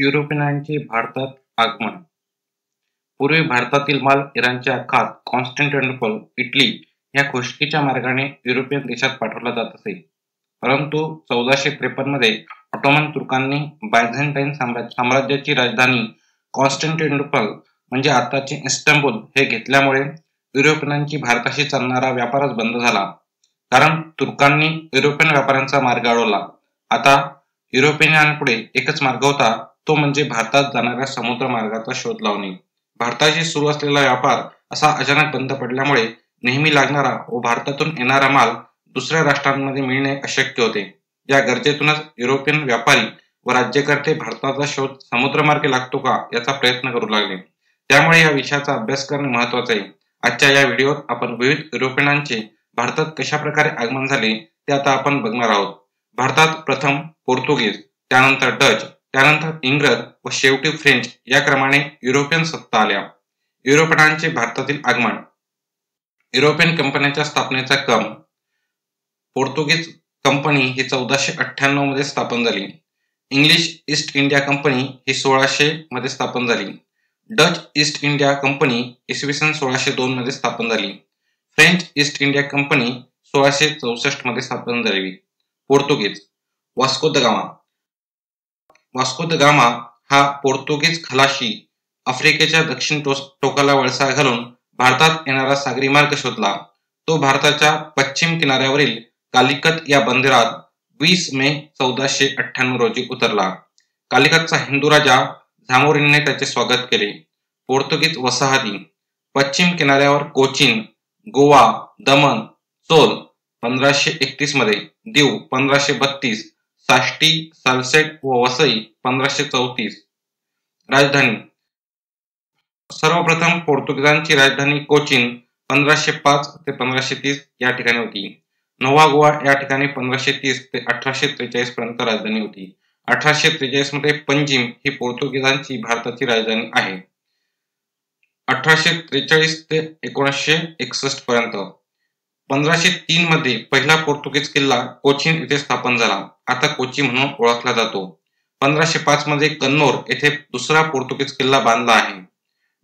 युरोपियनांचे भारतात आगमन. पूर्वी भारतातील माल इराणच्या आखात कॉन्स्टँटिनोपल, इटली या खुष्कीच्या मार्गाने युरोपियन देशात पाठवला जात असे. परंतु 1453 मध्ये ऑटोमन तुर्कांनी बायझंटाईन साम्राज्याची राजधानी कॉन्स्टँटिनोपल म्हणजे आताचे इस्तांबुल हे घेतल्यामुळे युरोपियनांची भारताशी चालणारा व्यापारच बंद झाला. कारण तुर्कांनी युरोपियन व्यापाऱ्यांचा मार्ग अडवला. आता युरोपियनांपुढे एकच मार्ग होता, तो म्हणजे भारतात जाणाऱ्या समुद्र मार्गाचा शोध लावणे. भारताशी सुरू असलेला व्यापार असा अचानक बंद पडल्यामुळे नेहमी लागणारा व भारतातून येणारा माल दुसऱ्या राष्ट्रांमध्ये मिळणे अशक्य होते. या गरजेतूनच युरोपियन व्यापारी व राज्यकर्ते भारताचा शोध समुद्रमार्गे लागतो का याचा प्रयत्न करू लागले. त्यामुळे या विषयाचा अभ्यास करणे महत्वाचे आहे. आजच्या या व्हिडिओत आपण विविध युरोपियनांचे भारतात कशा प्रकारे आगमन झाले ते आता आपण बघणार आहोत. भारतात प्रथम पोर्तुगीज, त्यानंतर डच, त्यानंतर इंग्रज व शेवटी फ्रेंच या क्रमाने युरोपियन सत्ता आल्या. युरोपियनांचे भारतातील आगमन. युरोपियन कंपन्यांच्या स्थापनेचा क्रम. पोर्तुगीज कंपनी ही 1498 मध्ये स्थापन झाली. इंग्लिश ईस्ट इंडिया कंपनी ही 1600 मध्ये स्थापन झाली. डच ईस्ट इंडिया कंपनी इसवी सन 1602 मध्ये स्थापन झाली. फ्रेंच ईस्ट इंडिया कंपनी 1664 मध्ये स्थापन झाली. पोर्तुगीज. Vasco da Gama. Vasco da Gama हा पोर्तुगीज खलाशी आफ्रिकेच्या दक्षिण टोकाला वळसा घालून भारतात येणारा सागरी मार्ग शोधला. तो भारताच्या पश्चिम किनाऱ्यावरील कालिकत या बंदरात 20 मे 1498 रोजी उतरला. कालिकतचा हिंदू राजा झामोरिनने त्याचे स्वागत केले. पोर्तुगीज वसाहती. पश्चिम किनाऱ्यावर कोचीन, गोवा, दमण, चोल 1531 मध्ये, दीव 1532, साष्टी, सालसेट व वसई 1534. राजधानी. सर्वप्रथम पोर्तुगीजांची राजधानी कोचीन 1505 ते 1530 या ठिकाणी होती. नवा गोवा या ठिकाणी 1530 ते 1843 पर्यंत राजधानी होती. 1843 मध्ये पंजिम ही पोर्तुगीजांची भारताची राजधानी आहे. 1843 ते 1961 पर्यंत. 1503 मध्ये पहिला पोर्तुगीज किल्ला कोचीन येथे स्थापन झाला. आता कोची म्हणून ओळखला जातो. 1505 मध्ये कन्नौर येथे दुसरा पोर्तुगीज किल्ला बांधला आहे.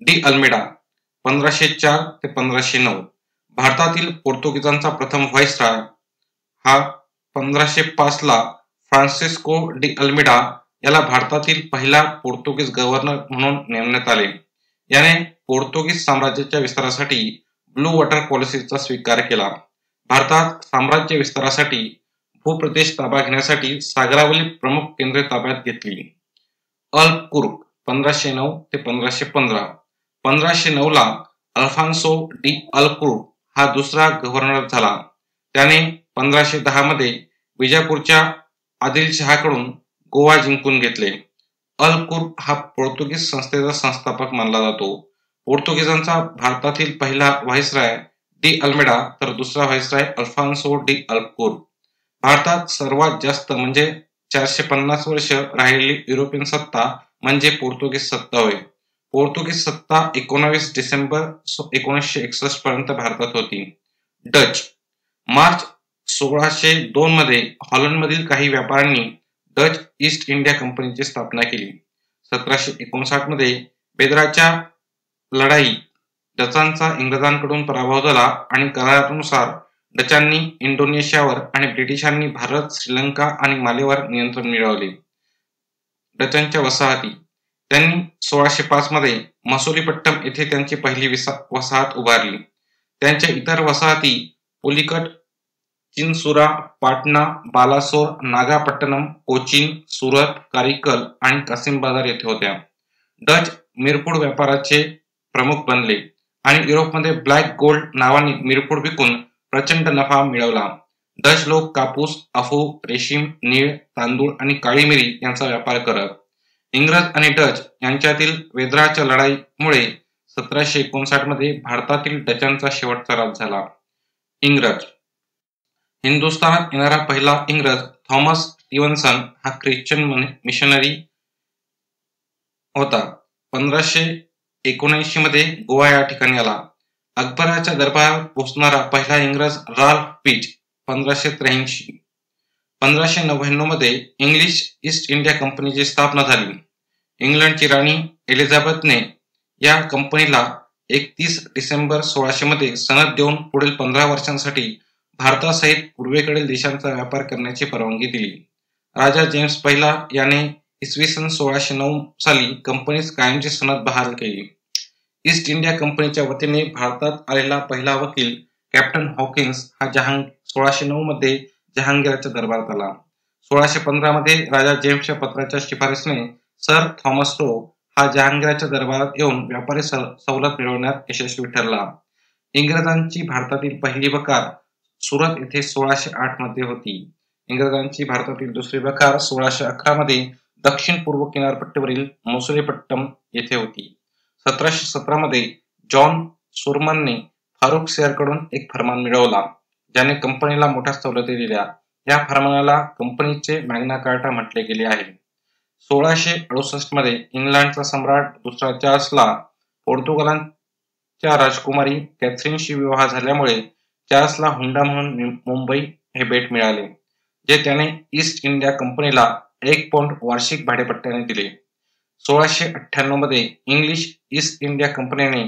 डी अल्मेडा 1504 ते 1509. भारतातील पोर्तुगीजांचा प्रथम व्हाईसरॉय हा 1505 ला फ्रान्सिस्को डी अल्मेडा याला भारतातील पहिला पोर्तुगीज गव्हर्नर म्हणून नेमण्यात आले. याने पोर्तुगीज साम्राज्याच्या विस्तारासाठी ब्लू वॉटर पॉलिसीचा स्वीकार केला. भारतात साम्राज्य विस्तारासाठी भूप्रदेश ताबा घेण्यासाठी सागरावरील प्रमुख केंद्रे ताब्यात घेतली. अल्बकुर्क 1509 ते 1515. 1509 ला अल्फान्सो डी अल्बकुर्क हा दुसरा गव्हर्नर झाला. त्याने 1510 मध्ये विजापूरच्या आदिलशहाकडून गोवा जिंकून घेतले. अल्बकुर्क हा पोर्तुगीज संस्थेचा संस्थापक मानला जातो. पोर्तुगीजांचा भारतातील पहिला व्हाईसरॉय डी अल्मेडा तर दुसरा व्हाईसरॉय अल्फान्सो डी अल्बकुर्क. भारतात सर्वात जास्त म्हणजे 450 वर्ष राहिलेली युरोपियन सत्ता म्हणजे पोर्तुगीज सत्ता होय. पोर्तुगीज सत्ता 19 डिसेंबर 1961 पर्यंत भारतात होती. डच. मार्च 1602 मध्ये हॉलंडमधील काही व्यापाऱ्यांनी डच ईस्ट इंडिया कंपनीची स्थापना केली. 1759 मध्ये बेद्राच्या लढाईत डचांचा इंग्रजांकडून पराभव झाला आणि करारानुसार डचांनी इंडोनेशियावर आणि ब्रिटिशांनी भारत, श्रीलंका आणि मालेवर नियंत्रण मिळवले. डचांच्या वसाहती. त्यांनी 1605 मध्ये मसुलीपट्टम येथे त्यांची पहिली वसाहत उभारली. त्यांच्या इतर वसाहती पुलिकट, चिनसुरा, पाटणा, बालासोर, नागापट्टणम, कोचीन, सुरत, कारिकल आणि कासिम बाजार येथे होत्या. डच मिरपूड व्यापाराचे प्रमुख बनले आणि युरोपमध्ये ब्लॅक गोल्ड नावाने मिरपूड विकून प्रचंड नफा मिळवला. डच लोक कापूस, अफू, रेशीम, नीळ, तांदूळ आणि काळी मिरी यांचा व्यापार करत. इंग्रज आणि डच यांच्यातील वेद्राच्या लढाईमुळे 1759 मध्ये भारतातील डचांचा शेवटचा राज झाला. इंग्रज. हिंदुस्थानात येणारा पहिला इंग्रज थॉमस स्टीव्हन्सन हा ख्रिश्चन मिशनरी होता. 1579 मध्ये गोवा या ठिकाणी आला. अकबराच्या दरबारात पोहोचणारा पहिला इंग्रज राल्फ पीच 1583. 1599 मध्ये इंग्लिश ईस्ट इंडिया कंपनीची स्थापना झाली. इंग्लंडची राणी एलिझाबेथने या कंपनीला 31 डिसेंबर 1600 मध्ये सनद देऊन पुढील 15 वर्षांसाठी भारतासहित पूर्वेकडील देशांचा व्यापार करण्याची परवानगी दिली. राजा जेम्स पहिला याने इसवी सन 1609 साली कंपनीस कायमची सनद बहाल केली. ईस्ट इंडिया कंपनीच्या वतीने भारतात आलेला पहिला वकील कॅप्टन हॉकिन्स हा 1609 मध्ये जहांगीरच्या दरबारात आला. 1615 मध्ये राजा जेम्सच्या पत्राच्या शिफारसीने सर थॉमस रो हा जहांगीरच्या दरबारात येऊन व्यापारी सवलत मिळवण्यात यशस्वी ठरला. इंग्रजांची भारतातील पहिली बकार सुरत येथे 1608 मध्ये होती. इंग्रजांची भारतातील दुसरी बकार 1611 मध्ये दक्षिण पूर्व किनारपट्टीवरील मसुलीपट्टम येथे होती. 1717 मध्ये जॉन सुरमनने फारुख सेरकडून एक फरमान मिळवला ज्याने कंपनीला मोठ्या सवलती दिल्या. या फरमानाला कंपनीचे मॅग्ना कार्टा म्हटले गेले आहे. 1668 मध्ये इंग्लंडचा सम्राट दुसरा चार्ल्सला पोर्तुगालच्या राजकुमारी कॅथरीनशी विवाह झाल्यामुळे चार्ल्सला हुंडा म्हणून मुंबई हे बेट मिळाले, जे त्याने ईस्ट इंडिया कंपनीला 1 पौंड वार्षिक भाडेपट्ट्याने दिले. 1698 मध्ये इंग्लिश ईस्ट इंडिया कंपनीने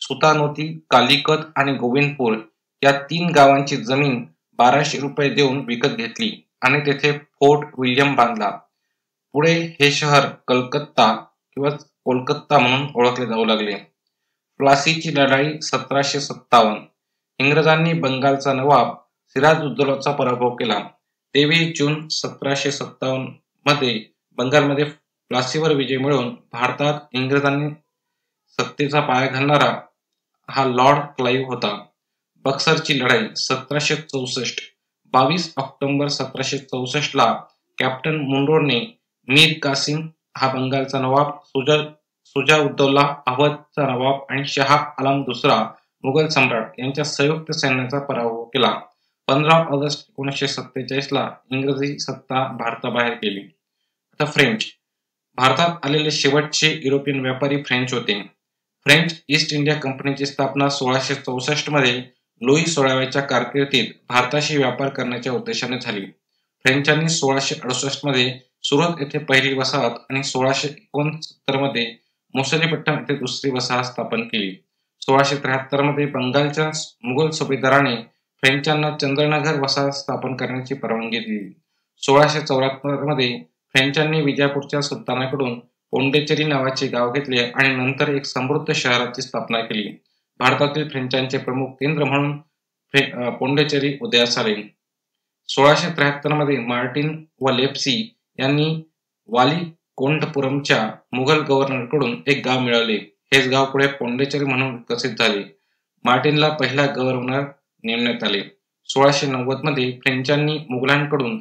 सुतानोती, कालिकत आणि गोविंदपूर या 3 गावांची जमीन 1200 रुपये देऊन विकत घेतली आणि तेथे फोर्ट विल्यम बांधला. पुढे हे शहर कलकत्ता किंवा कोलकाता म्हणून ओळखले जाऊ लागले. प्लासीची लढाई 1757. इंग्रजांनी बंगालचा नवाब सिराजुद्दौलाचा पराभव केला. 23 जून 1757 मध्ये बंगालमध्ये प्लासीवर विजय मिळवून भारतात इंग्रजांनी सत्तेचा पाया घालणारा हा लॉर्ड क्लाइव्ह होता. बक्सरची लढाई 1764. 22 ऑक्टोबर 1764 ला कॅप्टन मुनरोने मीर कासिम हा बंगालचा नवाब, शुजाउद्दौला अवधचा नवाब आणि शाह आलम दुसरा मुघल सम्राट यांच्या संयुक्त सैन्याचा पराभव केला. 15 ऑगस्ट 1947 ला इंग्रजी सत्ता भारताबाहेर गेली. आता फ्रेंच. भारतात आलेले शेवटचे युरोपियन व्यापारी फ्रेंच होते. फ्रेंच ईस्ट इंडिया कंपनीची स्थापना 1664 मध्ये लुई 16व्याच्या कारकिर्दीत भारताशी व्यापार करण्याच्या उद्देशाने झाली. फ्रेंचांनी 1668 मध्ये सुरत येथे पहिली वसाहत आणि 1669 मध्ये मसुलीपट्टम येथे दुसरी वसाहत स्थापन केली. 1673 मध्ये बंगालच्या मुघल सुभेदाराने फ्रेंचांना चंद्रनगर वसाहत स्थापन करण्याची परवानगी दिली. 1674 मध्ये फ्रेंचांनी विजापूरच्या सुलतानाकडून पोंडिचेरी नावाचे गाव घेतले आणि नंतर एक समृद्ध शहराची स्थापना केली. भारतातील फ्रेंचांचे प्रमुख केंद्र म्हणून पोंडिचेरी उदयास आले. 1673 मध्ये मार्टिन व लेप्सी यांनी वालीकोंडपुरमच्या मुघल गव्हर्नरकडून एक गाव मिळवले. हेच गाव पुढे पोंडिचेरी म्हणून विकसित झाले. मार्टिनला पहिला गव्हर्नर नेमण्यात आले. 1690 मध्ये फ्रेंचांनी मुघलांकडून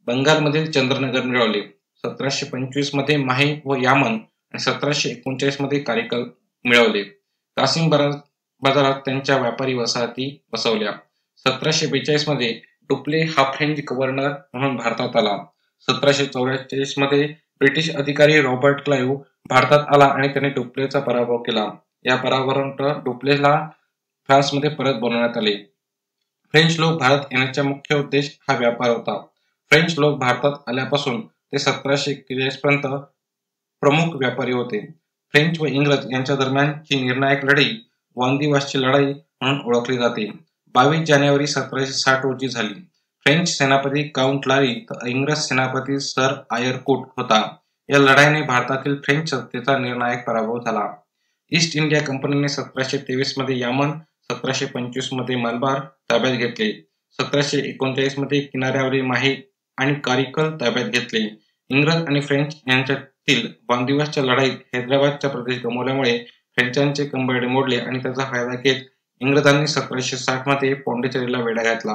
बंगालमधील चंद्रनगर मिळवले. 1725 मध्ये माही व यामन आणि 1739 मध्ये कारिकल मिळवले. कासिम बाजारात त्यांच्या व्यापारी वसाहती बसवल्या. 1742 मध्ये डुप्ले हा फ्रेंच गव्हर्नर म्हणून भारतात आला. 1744 मध्ये ब्रिटिश अधिकारी रॉबर्ट क्लाइव्ह भारतात आला आणि त्याने डुप्लेचा पराभव केला. या पराभवानंतर डुप्लेला फ्रान्समध्ये परत बोलावण्यात आले. फ्रेंच लोक भारत येण्याचा मुख्य उद्देश हा व्यापार होता. फ्रेंच लोक भारतात आल्यापासून ते 1741 पर्यंत प्रमुख व्यापारी होते. फ्रेंच व इंग्रज यांच्या दरम्यानची निर्णायक लढाई वांदिवासची लढाई म्हणून ओळखली जाते. 22 जानेवारी 1760 रोजी झाली. फ्रेंच सेनापती काउंट लारी तर इंग्रज सेनापती सर आयरकूट होता. या लढाईने भारतातील फ्रेंच सत्तेचा निर्णायक पराभव झाला. ईस्ट इंडिया कंपनीने 1723 मध्ये यामन, 1725 मध्ये मलबार ताब्यात घेतले. 1739 मध्ये किनाऱ्यावरील माही आणि कारिकल ताब्यात घेतले. इंग्रज आणि फ्रेंच यांच्यातील वांदिवसच्या लढाईत हैदराबादचा प्रदेश गमावल्यामुळे फ्रेंचांचे कंबरडे मोडले आणि त्याचा फायदा घेत इंग्रजांनी 1760 मध्ये पोंडिचेरीला वेढा घातला.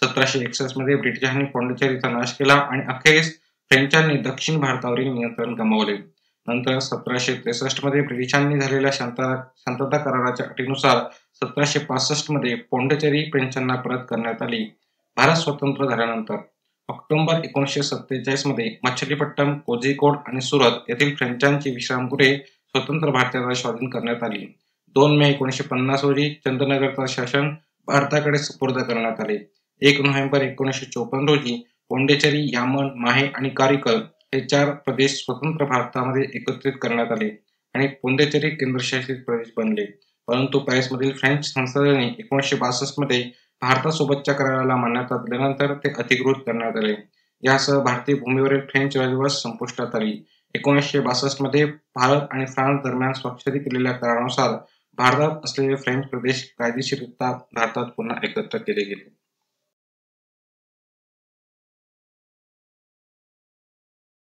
1761 मध्ये ब्रिटिशांनी पोंडिचेरीचा नाश केला आणि अखेरीस फ्रेंचांनी दक्षिण भारतावरील नियंत्रण गमावले. नंतर 1763 मध्ये ब्रिटिशांनी झालेल्या शांतता कराराच्या अटीनुसार 1765 मध्ये पोंडिचेरी फ्रेंचांना परत करण्यात आली. भारत स्वतंत्र झाल्यानंतर ऑक्टोबर 1947 मध्ये मछलीपट्टम, कोझिकोड आणि सुरत येथील फ्रेंचांची विश्रामगृहे स्वतंत्र भारताला स्वाधीन करण्यात आली. 2 मे 1950 रोजी चंद्रनगरचा शासन भारताकडे सुपूर्द करण्यात आले. 1 नोव्हेंबर 1954 रोजी पोंडिचेरी, यामन, माहे आणि कारिकल हे 4 प्रदेश स्वतंत्र भारतामध्ये एकत्रित करण्यात आले आणि पोंडिचेरी केंद्रशासित प्रदेश बनले. परंतु पॅरिसमधील फ्रेंच संसदेने 1962 मध्ये भारतासोबतच्या कराराला मान्यता दिल्यानंतर ते अधिकृत करण्यात आले. यासह भारतीय भूमीवरील फ्रेंच राजवट संपुष्टात आली. 1962 मध्ये भारत आणि फ्रान्स दरम्यान स्वाक्षरी केलेल्या करारानुसार भारतात असलेले फ्रेंच प्रदेश कायदेशीररित्या भारतात पुन्हा एकत्र केले गेले.